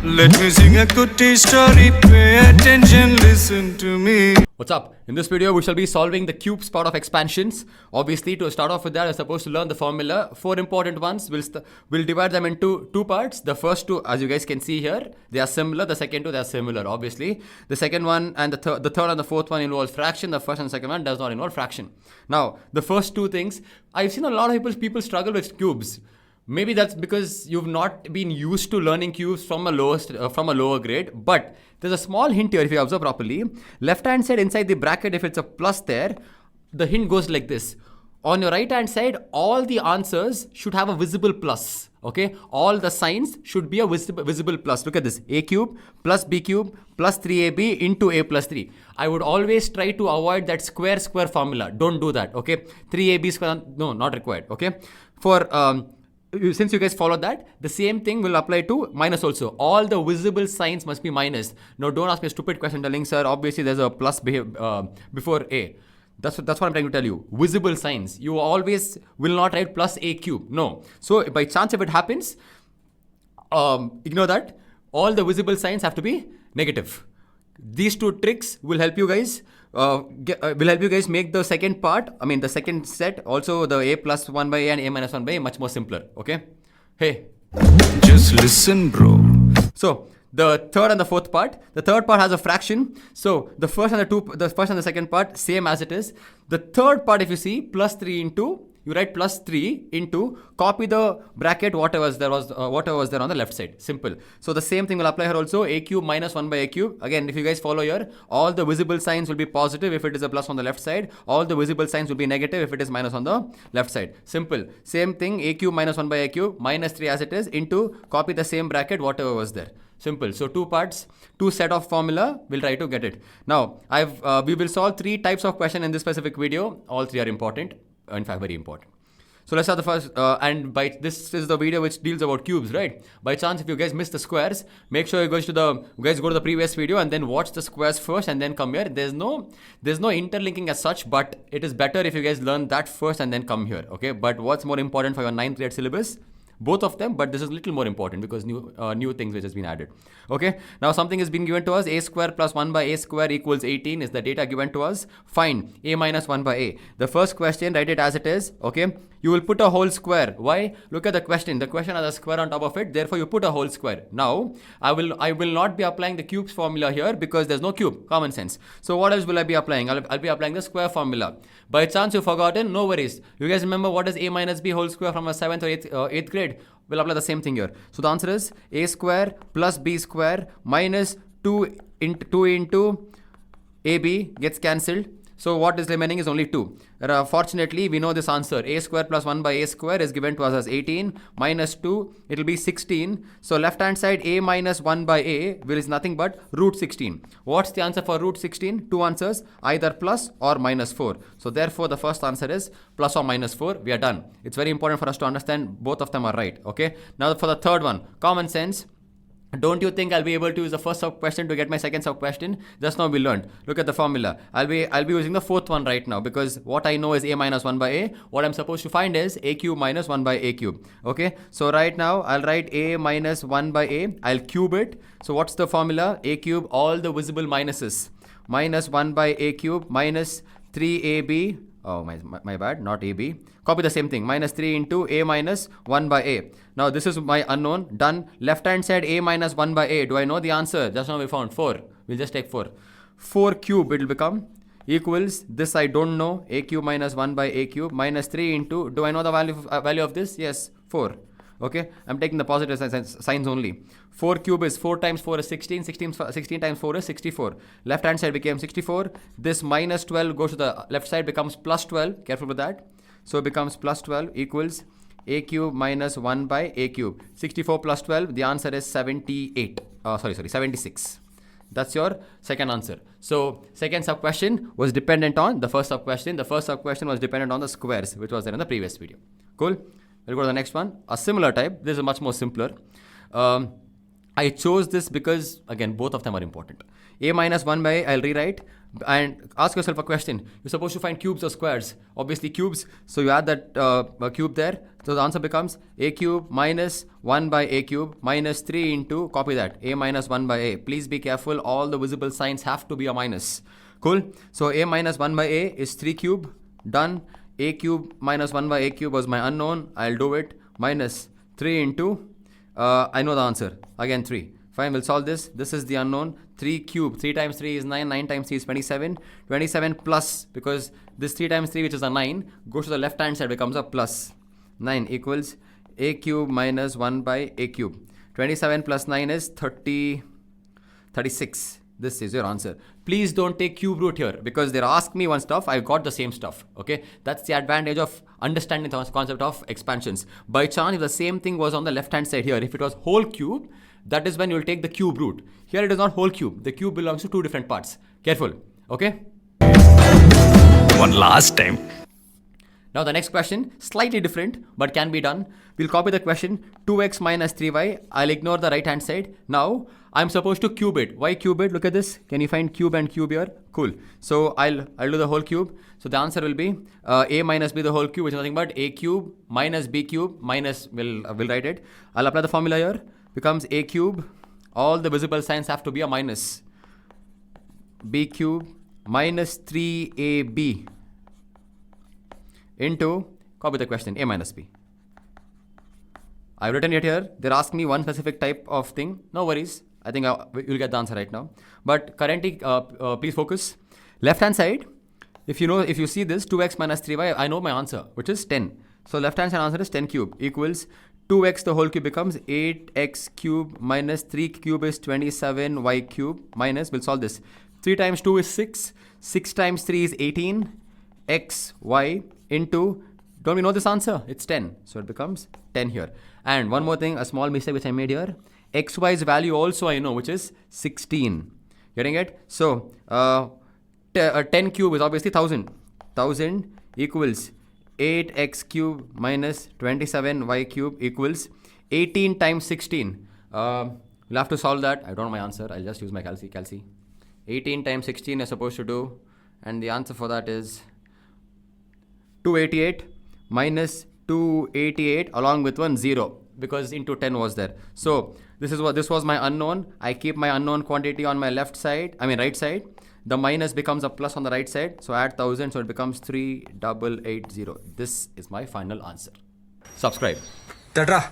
Let me sing a goodie story, pay attention, listen to me. What's up? In this video, we shall be solving the cubes part of expansions. Obviously, to start off with that, we're supposed to learn the formula. 4 important ones. We'll divide them into 2 parts. The first 2, as you guys can see here, they are similar. The second 2, they are similar, obviously. The second one and the third and the fourth one involves fraction. The first and second one does not involve fraction. Now, the first 2 things, I've seen a lot of people struggle with cubes. Maybe that's because you've not been used to learning cubes from a lower grade. But there's a small hint here if you observe properly. Left hand side inside the bracket, if it's a plus there, the hint goes like this. On your right hand side, all the answers should have a visible plus. Okay, all the signs should be a visible plus. Look at this: a cube plus b cube plus 3ab into a plus 3. I would always try to avoid that square formula. Don't do that. Okay, 3ab square, no, not required. Okay, since you guys followed that, the same thing will apply to minus also. All the visible signs must be minus. Now, don't ask me a stupid question telling, sir, obviously there's a plus before a. That's what I'm trying to tell you. Visible signs. You always will not write plus a cube. No. So, by chance if it happens, ignore that. All the visible signs have to be negative. These 2 tricks will help you guys make the second part, the second set, also the a plus 1 by a and a minus 1 by a much more simpler. Okay? Hey. Just listen, bro. So, the third and the fourth part. The third part has a fraction. So, the first and the second part, same as it is. The third part, if you see, plus 3 into, you write plus 3 into, copy the bracket, whatever was there on the left side. Simple. So the same thing will apply here also. A cube minus 1 by a cube. Again, if you guys follow here, all the visible signs will be positive if it is a plus on the left side. All the visible signs will be negative if it is minus on the left side. Simple. Same thing, a cube minus 1 by a cube, minus 3 as it is, into, copy the same bracket, whatever was there. Simple. So 2 parts, 2 set of formula, we'll try to get it. Now, we will solve 3 types of question in this specific video. All 3 are important. In fact, very important. So let's start the first, this is the video which deals about cubes, right? By chance, if you guys miss the squares, make sure you guys go to the previous video and then watch the squares first and then come here. There's no interlinking as such, but it is better if you guys learn that first and then come here, okay? But what's more important for your 9th grade syllabus? Both of them, but this is a little more important because new things which has been added. Okay, now something has been given to us. A square plus 1 by a square equals 18 is the data given to us. Find a minus 1 by a. The first question, write it as it is. Okay, you will put a whole square. Why? Look at the question. The question has a square on top of it. Therefore, you put a whole square. Now, I will not be applying the cubes formula here because there's no cube. Common sense. So what else will I be applying? I'll be applying the square formula. By chance you've forgotten, no worries. You guys remember what is a minus b whole square from a 7th or 8th grade? We'll apply the same thing here. So the answer is a square plus b square minus 2 into ab gets cancelled. So what is remaining is only 2. Fortunately, we know this answer. A square plus 1 by a square is given to us as 18 minus 2. It will be 16. So left hand side a minus 1 by a is nothing but root 16. What's the answer for root 16? 2 answers, either plus or minus 4. So therefore, the first answer is plus or minus 4. We are done. It's very important for us to understand both of them are right. Okay. Now for the third one, common sense. Don't you think I'll be able to use the first sub question to get my second sub question? Just now we learned. Look at the formula. I'll be using the fourth one right now because what I know is a minus 1 by a. What I'm supposed to find is a cube minus 1 by a cube. Okay. So right now I'll write a minus 1 by a. I'll cube it. So what's the formula? A cube, all the visible minuses. Minus 1 by a cube minus 3ab. Oh, my bad, not AB. Copy the same thing. Minus 3 into a minus 1 by a. Now, this is my unknown. Done. Left hand side a minus 1 by a. Do I know the answer? Just now we found 4. We'll just take 4. 4 cube it will become equals, this I don't know, a cube minus 1 by a cube minus 3 into, do I know the value of this? Yes, 4. Okay, I'm taking the positive signs only. 4 cube is 4 times 4 is 16. 16 times 4 is 64. Left hand side became 64. This minus 12 goes to the left side, becomes plus 12. Careful with that. So it becomes plus 12 equals a cube minus 1 by a cube. 64 plus 12, the answer is 78. 76. That's your second answer. So second sub question was dependent on the first sub question. The first sub question was dependent on the squares, which was there in the previous video. Cool. We'll go to the next one. A similar type. This is much more simpler. I chose this because, again, both of them are important. A minus 1 by A, I'll rewrite. And ask yourself a question. You're supposed to find cubes or squares. Obviously cubes. So you add that cube there. So the answer becomes A cube minus 1 by A cube minus 3 into, copy that, A minus 1 by A. Please be careful. All the visible signs have to be a minus. Cool. So A minus 1 by A is 3 cube. Done. A cube minus 1 by A cube was my unknown. I'll do it. Minus 3 into, I know the answer. Again 3. Fine, we'll solve this. This is the unknown. 3 cube. 3 times 3 is 9. 9 times 3 is 27. 27 plus, because this 3 times 3, which is a 9, goes to the left hand side, becomes a plus. 9 equals A cube minus 1 by A cube. 27 plus 9 is 36. This is your answer. Please don't take cube root here, because they ask me one stuff, I got the same stuff. Okay, that's the advantage of understanding the concept of expansions. By chance, if the same thing was on the left hand side here, if it was whole cube, that is when you'll take the cube root. Here it is not whole cube. The cube belongs to two different parts. Careful. Okay. One last time. Now the next question, slightly different, but can be done. We'll copy the question, 2x minus 3y. I'll ignore the right hand side. Now I'm supposed to cube it. Why cube it? Look at this. Can you find cube and cube here? Cool. So I'll do the whole cube. So the answer will be a minus b the whole cube, which is nothing but a cube minus b cube minus, we'll write it. I'll apply the formula here. Becomes a cube. All the visible signs have to be a minus. B cube minus 3ab into, copy the question, a minus b. I've written it here. They're asking me one specific type of thing. No worries. I think you'll get the answer right now. But currently, please focus. Left hand side, if you see this 2x minus 3y, I know my answer, which is 10. So left hand side answer is 10 cube equals 2x the whole cube becomes 8x cube minus 3 cube is 27y cube minus, we'll solve this. 3 times 2 is 6. 6 times 3 is 18. X, y into, don't we know this answer? It's 10. So it becomes 10 here. And one more thing, a small mistake which I made here. XY's value also I know, which is 16. Getting it? So 10 cube is obviously 1000. 1000 equals 8x cube minus 27y cube equals 18 times 16. We'll have to solve that. I don't know my answer. I'll just use my calci. 18 times 16 is supposed to do, and the answer for that is 288 minus 288 along with 1 0, because into 10 was there. So this was my unknown. I keep my unknown quantity on my right side. The minus becomes a plus on the right side. So add 1000, so it becomes 3880. This is my final answer. Subscribe. Tatra.